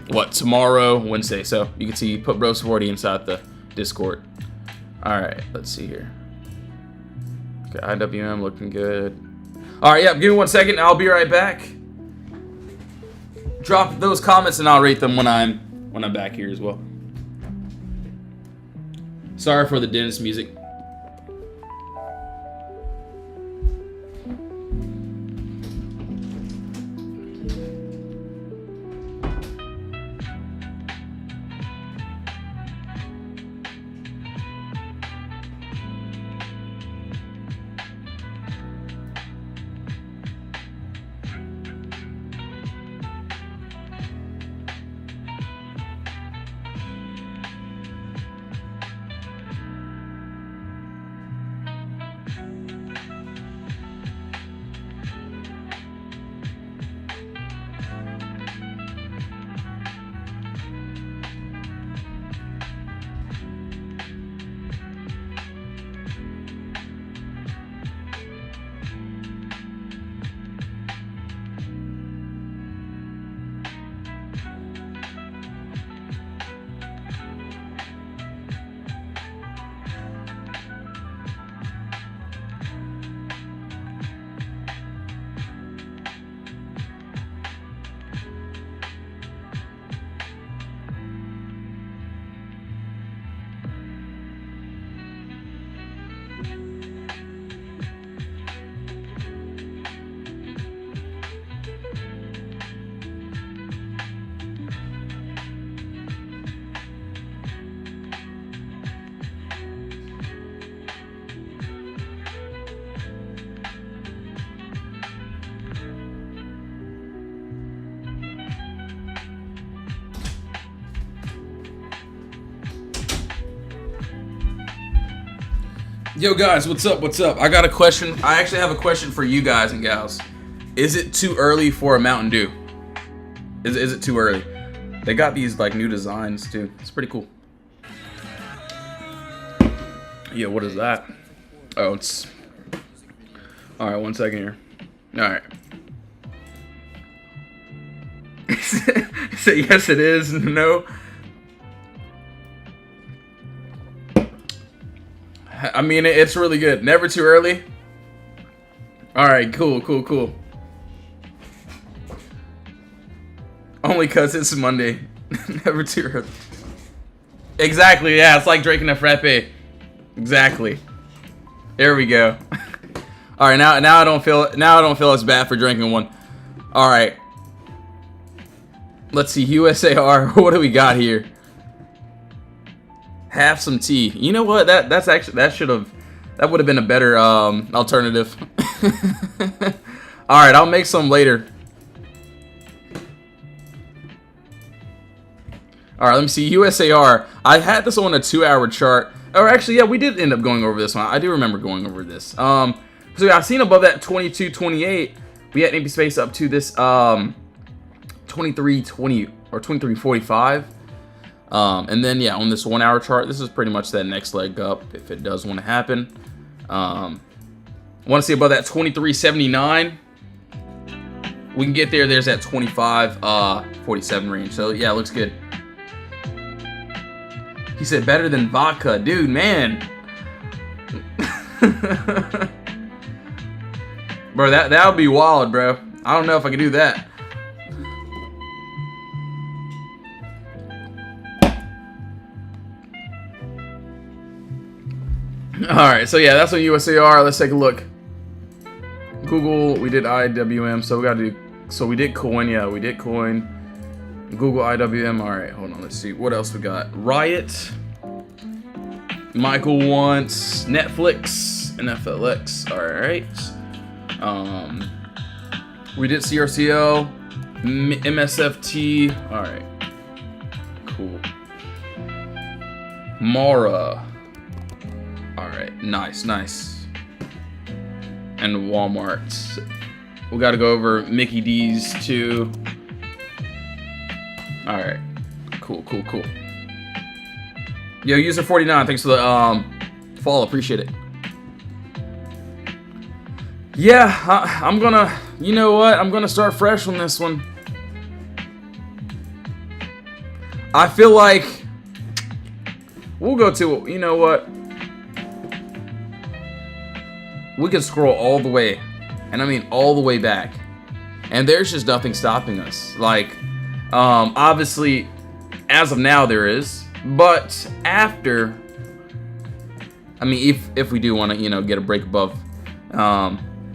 what, tomorrow, Wednesday. So you can see Put Bros 40 inside the Discord. All right, let's see here. Okay, IWM looking good. All right, yeah, give me 1 second. I'll be right back. Drop those comments and I'll rate them when I'm back here as well. Sorry for the dentist music. Yo guys, what's up? What's up? I got a question. I actually have a question for you guys and gals. Is it too early for a Mountain Dew? Is it too early? They got these like new designs too. It's pretty cool. Yeah, what is that? Oh, it's... All right, 1 second here. All right. Say yes, it is. No. I mean, it's really good. Never too early. All right, cool. Only cause it's Monday. Never too early. Exactly. Yeah, it's like drinking a frappe. Exactly. There we go. All right, now I don't feel as bad for drinking one. All right. Let's see, USAR. What do we got here? Have some tea. You know what? That would have been a better alternative. All right, I'll make some later. All right, let me see. USAR. I had this on a 2-hour chart. Or actually, yeah, we did end up going over this one. I do remember going over this. So yeah, I've seen above that 22.28. We had empty space up to this 23.20 or 23.45. And then yeah, on this 1-hour chart, this is pretty much that next leg up if it does want to happen. Want to see above that 23.79. We can get there. There's that 25.47 range. So yeah, it looks good. He said better than vodka, dude, man. Bro, that would be wild, bro. I don't know if I could do that. All right, so yeah, that's on USAR. Let's take a look. Google, we did IWM, so we got to do. So we did coin, yeah, we did coin. Google IWM. All right, hold on. Let's see what else we got. Riot. Michael wants Netflix and FLX. All right. We did CRCL, MSFT. All right. Cool. Mara. All right. Nice, nice. And Walmart. We got to go over Mickey D's too. All right. Cool, cool, cool. Yo, user 49, thanks for the follow. Appreciate it. Yeah, I'm gonna. You know what? I'm gonna start fresh on this one. I feel like we'll go to. You know what? We can scroll all the way, and I mean all the way back, and there's just nothing stopping us. Like, obviously, as of now there is, but after, I mean, if we do want to, you know, get a break above,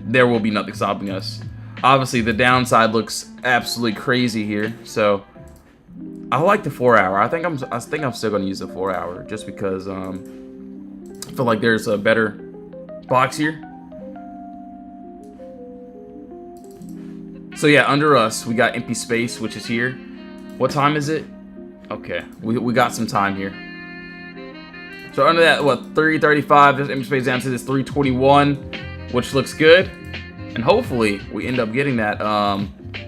there will be nothing stopping us. Obviously, the downside looks absolutely crazy here, so I like the 4 hour. I think I'm still gonna use the 4 hour just because I feel like there's a better box here. So yeah, under us, we got empty space, which is here. What time is it? Okay, we got some time here. So under that, what, 3:35, this empty space down to this 3:21, which looks good. And hopefully, we end up getting that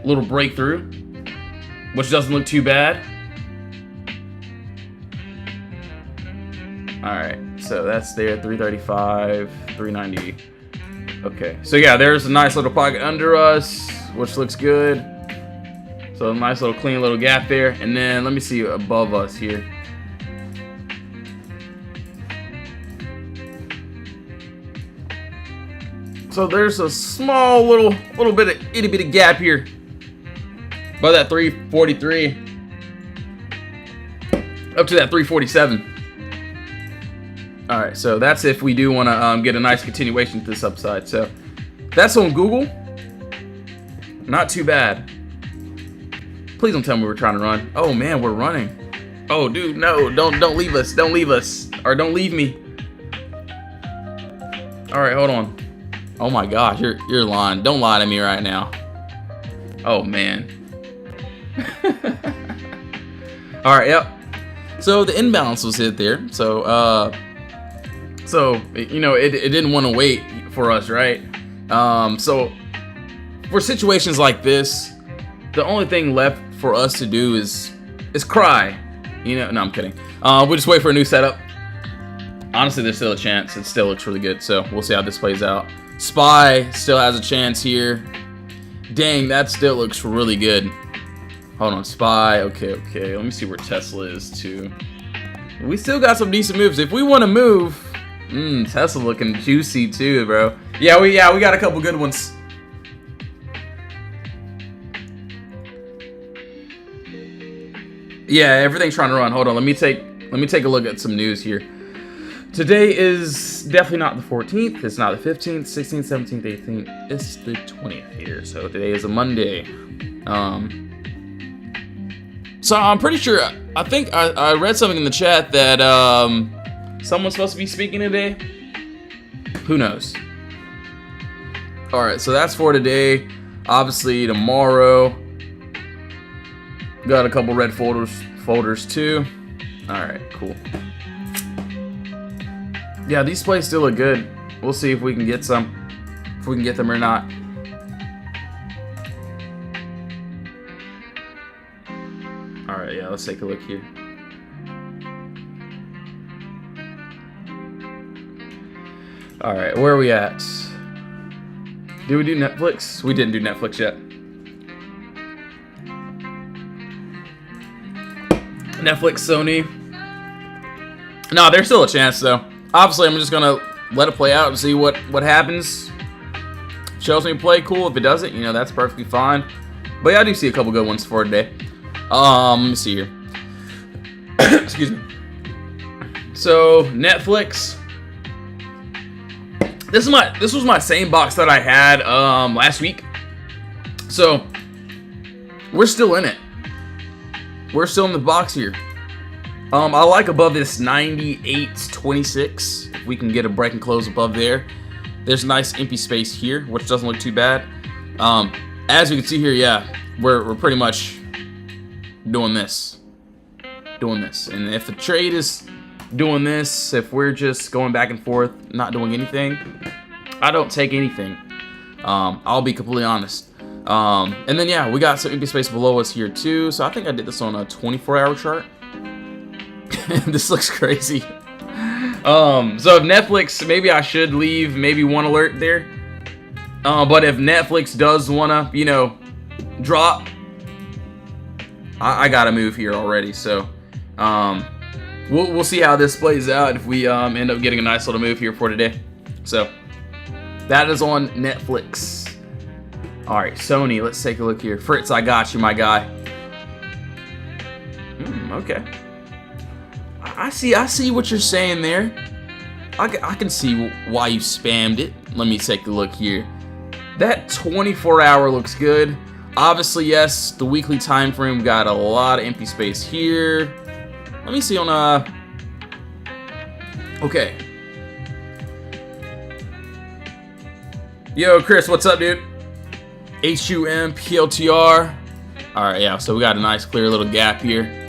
little breakthrough, which doesn't look too bad. All right, so that's there, 335, 390. Okay, so yeah, there's a nice little pocket under us, which looks good. So a nice little clean little gap there. And then let me see above us here. So there's a small little bit of itty bitty gap here. By that 343 up to that 347. All right, so that's if we do want to get a nice continuation to this upside. So that's on Google. Not too bad. Please don't tell me we're trying to run. Oh man, we're running. Oh dude, no, don't leave us. Don't leave us. Or don't leave me. All right, hold on. Oh my gosh, you're lying. Don't lie to me right now. Oh man. All right, yep. So the imbalance was hit there. So you know, it didn't want to wait for us, right? So for situations like this, the only thing left for us to do is cry. You know, no, I'm kidding. We'll just wait for a new setup. Honestly, there's still a chance. It still looks really good, so we'll see how this plays out. Spy still has a chance here. Dang, that still looks really good. Hold on, Spy. Okay. Let me see where Tesla is too. We still got some decent moves. If we want to move, Tesla looking juicy too, bro. Yeah, we got a couple good ones. Yeah, everything's trying to run. Hold on, let me take a look at some news here. Today is definitely not the 14th. It's not the 15th, 16th, 17th, 18th. It's the 20th here. So today is a Monday. So I'm pretty sure. I think I read something in the chat that someone's supposed to be speaking today. Who knows? All right, so that's for today. Obviously tomorrow. Got a couple red folders too. All right, cool. Yeah, these plays still look good. We'll see if we can get some, if we can get them or not. All right, yeah, let's take a look here. All right, where are we at? Did we do Netflix? We didn't do Netflix yet. Netflix, Sony. No, there's still a chance though. Obviously, I'm just gonna let it play out and see what happens. Shows me play, cool. If it doesn't, you know, that's perfectly fine. But yeah, I do see a couple good ones for today. Let me see here. Excuse me. So Netflix, This was my same box that I had last week. So we're still in it. We're still in the box here. I like above this 98.26. If we can get a break and close above there. There's nice empty space here, which doesn't look too bad. As you can see here, yeah, we're pretty much doing this. And if the trade is doing this, if we're just going back and forth, not doing anything, I don't take anything. I'll be completely honest. And then yeah, we got some empty space below us here too. So I think I did this on a 24-hour chart. This looks crazy. So if Netflix, maybe I should leave maybe one alert there. But if Netflix does wanna, you know, drop, I gotta move here already. So we'll see how this plays out if we end up getting a nice little move here for today. So that is on Netflix. All right, Sony, let's take a look here. Fritz, I got you, my guy. Okay. I see what you're saying there. I can see why you spammed it. Let me take a look here. That 24-hour looks good. Obviously, yes, the weekly time frame got a lot of empty space here. Let me see on okay. Yo, Chris, what's up, dude? HUM, PLTR. All right, yeah, so we got a nice clear little gap here.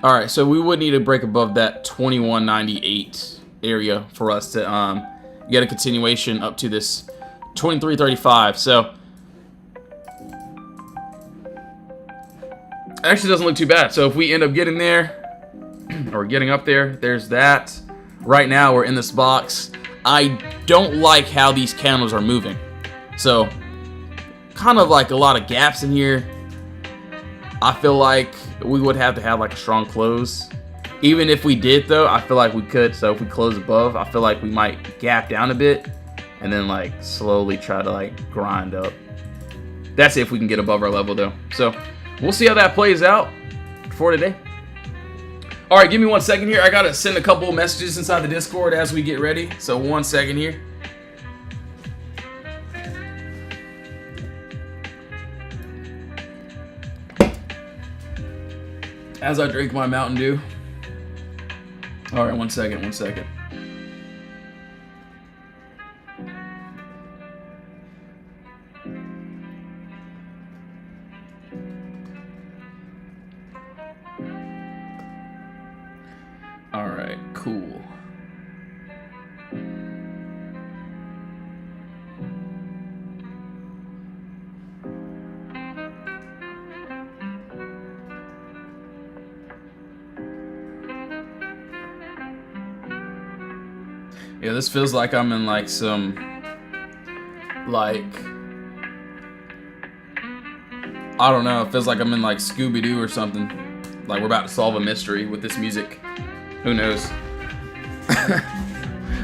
All right, so we would need to break above that 21.98 area for us to get a continuation up to this 23.35. So actually doesn't look too bad. So if we end up getting there or getting up there, there's that. Right now we're in this box. I don't like how these candles are moving. So kind of like a lot of gaps in here. I feel like we would have to have like a strong close. Even if we did though, I feel like we could. So if we close above, I feel like we might gap down a bit and then like slowly try to like grind up. That's if we can get above our level though. So we'll see how that plays out for today. All right, give me 1 second here. I gotta send a couple of messages inside the Discord as we get ready. So 1 second here. As I drink my Mountain Dew. All right, 1 second, 1 second. All right, cool. Yeah, this feels like I'm in like some, like, I don't know, it feels like I'm in like Scooby-Doo or something. Like we're about to solve a mystery with this music. Who knows?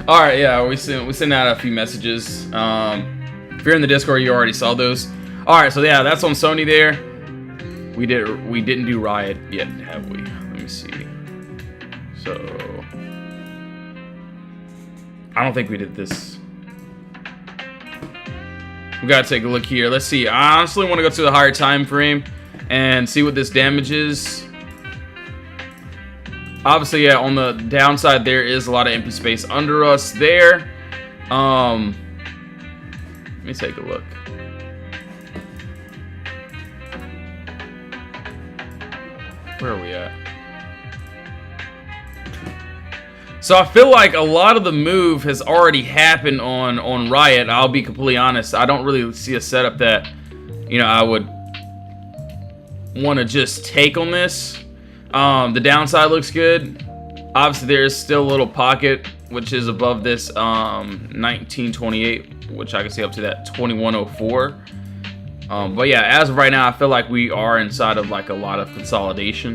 All right, yeah, we sent out a few messages. If you're in the Discord, you already saw those. All right, so yeah, that's on Sony there. We didn't do Riot yet, have we? Let me see. So I don't think we did this. We gotta take a look here. Let's see. I honestly want to go to the higher time frame and see what this damage is. Obviously, yeah, on the downside there is a lot of empty space under us there. Let me take a look. Where are we at? So I feel like a lot of the move has already happened on Riot. I'll be completely honest. I don't really see a setup that, you know, I would want to just take on this. The downside looks good. Obviously, there is still a little pocket, which is above this 1928, which I can see up to that 2104. But yeah, as of right now, I feel like we are inside of like a lot of consolidation,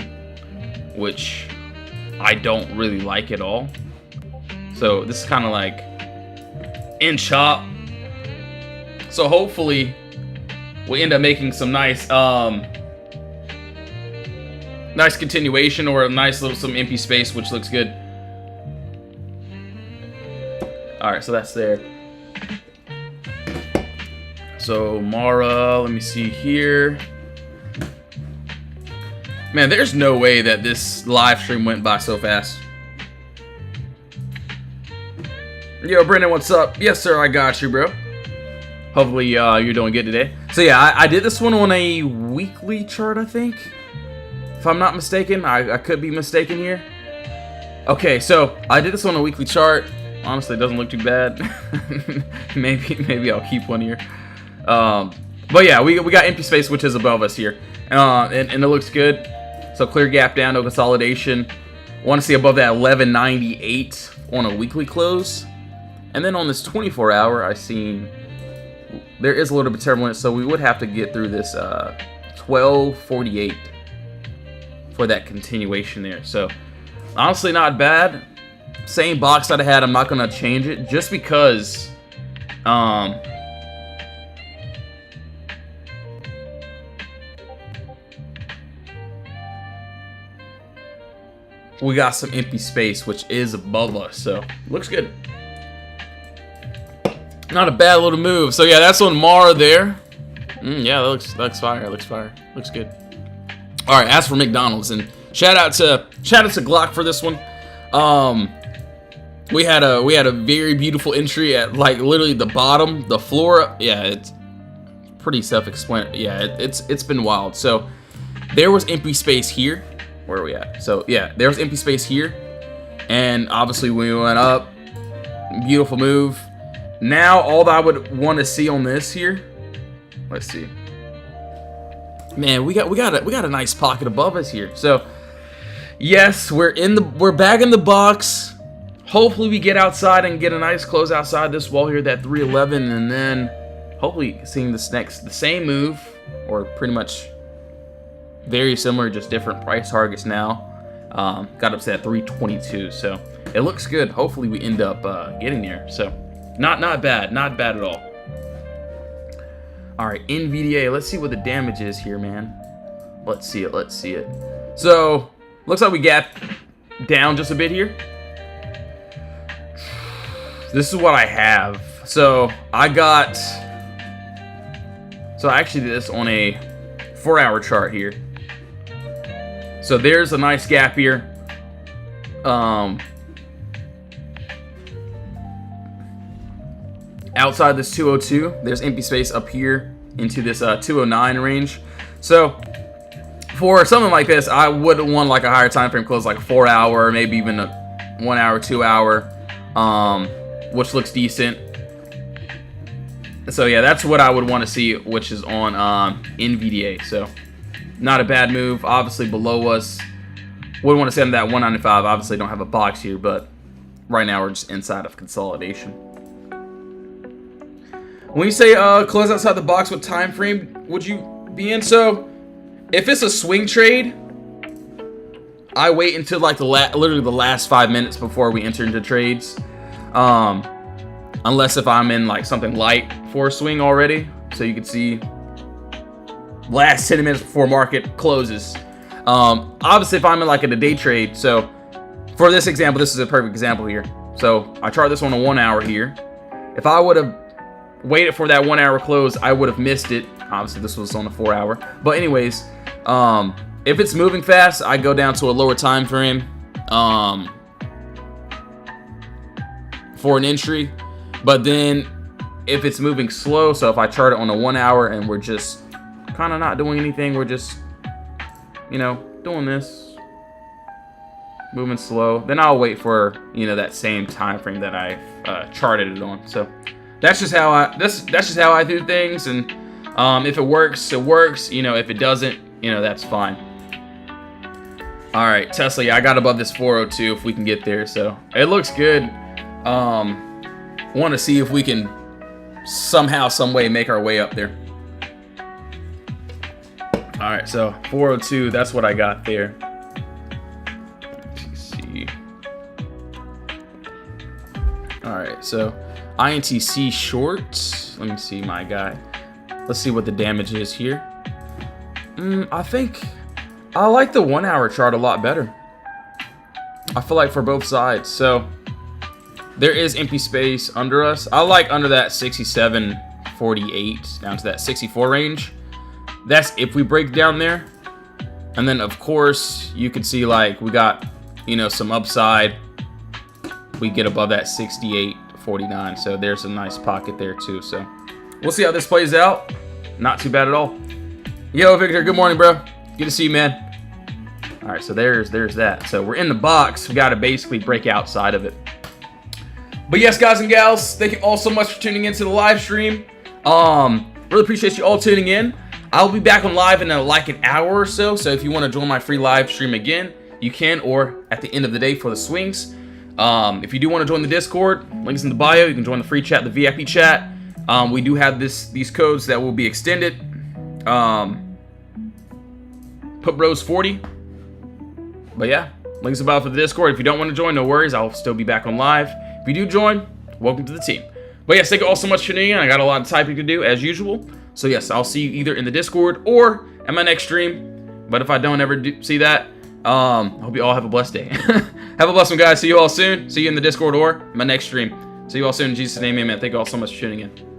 which I don't really like at all. So this is kind of like in chop. So hopefully we end up making some nice nice continuation, or a nice little some empty space, which looks good. All right, so that's there. So Mara, let me see here. Man, there's no way that this live stream went by so fast. Yo, Brendan, what's up? Yes, sir, I got you, bro. Hopefully, you're doing good today. So yeah, I did this one on a weekly chart, I think. If I'm not mistaken, I could be mistaken here. Okay, so I did this on a weekly chart. Honestly, it doesn't look too bad. maybe I'll keep one here. But yeah, we got empty space, which is above us here, and it looks good. So clear gap down, no consolidation. Want to see above that 1198 on a weekly close, and then on this 24-hour, I seen there is a little bit turbulence, so we would have to get through this 1248 for that continuation there. So honestly, not bad. Same box that I had. I'm not gonna change it just because we got some empty space, which is above us, so looks good. Not a bad little move. So yeah, that's on Mara there. Yeah, that looks fire. Looks fire. Looks good. All right, as for McDonald's, and shout out to Glock for this one. We had a very beautiful entry at like literally the bottom, the floor. Yeah, it's pretty self-explanatory. Yeah, it's been wild. So there was empty space here. Where are we at? So yeah, there was empty space here, and obviously we went up. Beautiful move. Now all that I would want to see on this here. Let's see. Man, we got a nice pocket above us here. So yes, we're back in the box. Hopefully we get outside and get a nice close outside this wall here, that 311, and then hopefully seeing the same move, or pretty much very similar, just different price targets now. Got up to that 322, so it looks good. Hopefully we end up getting there. So not bad at all. All right, NVDA. Let's see what the damage is here, man. Let's see it. So looks like we gapped down just a bit here. This is what I have. So I actually did this on a 4-hour chart here. So there's a nice gap here. Outside this 202, there's empty space up here into this 209 range. So for something like this, I would want like a higher time frame close, like 4-hour, maybe even a 1 hour, 2 hour, which looks decent. So yeah, that's what I would want to see, which is on NVDA. So not a bad move. Obviously below us, wouldn't want to send that 195. Obviously don't have a box here, but right now we're just inside of consolidation. When you say close outside the box, what time frame would you be in? So if it's a swing trade, I wait until like literally the last 5 minutes before we enter into trades. Unless if I'm in like something light for a swing already, so you can see last 10 minutes before market closes. Obviously if I'm in like a day trade, so for this example, this is a perfect example here. So I chart this on a 1 hour here. If I would have waited for that 1 hour close, I would have missed it. Obviously this was on a 4 hour, but anyways, if it's moving fast, I go down to a lower time frame for an entry. But then if it's moving slow, so if I chart it on a 1 hour and we're just kind of not doing anything, we're just, you know, doing this, moving slow, then I'll wait for, you know, that same time frame that I charted it on. So that's just how I do things, and if it works, it works. You know, if it doesn't, you know, that's fine. All right, Tesla, yeah, I got above this 402 if we can get there, so it looks good. Want to see if we can somehow, some way make our way up there. All right, so 402, that's what I got there. Let's see. All right, so INTC short. Let me see my guy. Let's see what the damage is here. I think I like the 1 hour chart a lot better. I feel like for both sides. So there is empty space under us. I like under that 67.48 down to that 64 range. That's if we break down there. And then of course you can see like we got, you know, some upside. We get above that 68.49. So there's a nice pocket there too. So we'll see how this plays out. Not too bad at all. Yo, Victor, good morning, bro. Good to see you, man. All right, so there's that. So we're in the box. We got to basically break outside of it. But yes, guys and gals, thank you all so much for tuning into the live stream. Really appreciate you all tuning in. I'll be back on live in like an hour or so. So if you want to join my free live stream again, you can, or at the end of the day for the swings. If you do want to join the Discord, links in the bio. You can join the free chat, the VIP chat. We do have these codes that will be extended. Put bros 40. But yeah, links above for the Discord. If you don't want to join, no worries. I'll still be back on live. If you do join, welcome to the team. But yes, thank you all so much for tuning in. I got a lot of typing to do as usual. So yes, I'll see you either in the Discord or at my next stream. But if I don't ever see that, I hope you all have a blessed day. Have a blessed one, guys. See you all soon. See you in the Discord or my next stream. See you all soon in Jesus' name, amen. Thank you all so much for tuning in.